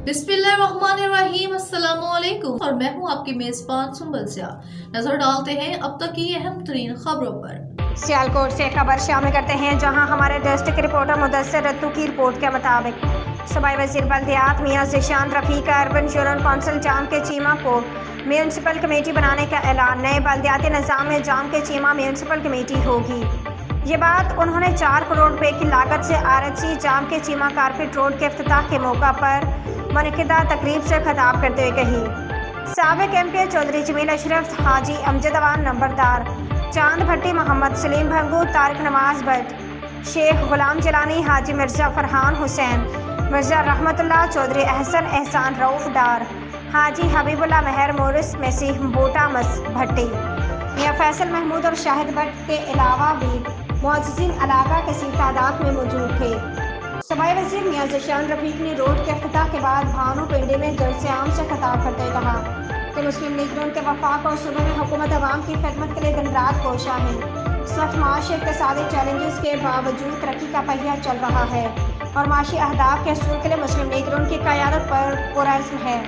बिस्मिल्लाहिर्रहमानिर्रहीम, अस्सलामुअलैकुम और मैं हूं आपकी मेजबान सुंबल स्याह। नजर डालते हैं अब तक की अहम तरीन खबरों पर। सियालकोट से खबर शामिल करते हैं, जहां हमारे डिस्ट्रिक्ट रिपोर्टर मुदस्सिर रत्तू की रिपोर्ट के मुताबिक सूबाई वजीर बल्दियात मियां ज़ीशान रफ़ीक का अर्बन शूरन कौंसिल जाम के चीमा को म्यूनसिपल कमेटी बनाने का ऐलान। नए बल्दियाती निज़ाम में जाम के चीमा म्यूनसिपल कमेटी होगी। ये बात उन्होंने 4 करोड़ रुपए की लागत से RHC जाम के चीमा कारपेट रोड के इफ्तिताह के मौका पर मुनक़िदा तकरीब से खिताब करते हुए कही। साबिक MP चौधरी जमील अशरफ, हाजी अमजद अवान नंबरदार, चांद भट्टी, मोहम्मद सलीम भंगू, तारिक नवाज भट्ट, शेख गुलाम जिलानी, हाजी मिर्जा फरहान हुसैन, मिर्जा रहमतुल्लाह चौधरी, एहसन एहसान रऊफ डार, हाजी हबीबुल्लाह मेहर मोरिस, मसीह बोटा मस भट्टी, मियां फैसल महमूद और शाहिद भट्ट के अलावा भी मुअज़्ज़िज़ीन इलाका कसीर तादाद में मौजूद थे। सूबाई वज़ीर मियां ज़ीशान रफ़ीक ने रोड के इफ्तिताह के बाद भानु पिंडी में जलसे आम से खिताब करते हुए कहा कि मुस्लिम लीग के वफाक और सूबे में हुकूमत अवाम की खिदमत के लिए दिन रात कोशा है। सख्त माशी इक़्तिसादी चैलेंजेस के बावजूद तरक्की का पहिया चल रहा है और माशी अहदाफ के हसूल के लिए मुस्लिम लीग की क़यादत पर पुरअज़्म है।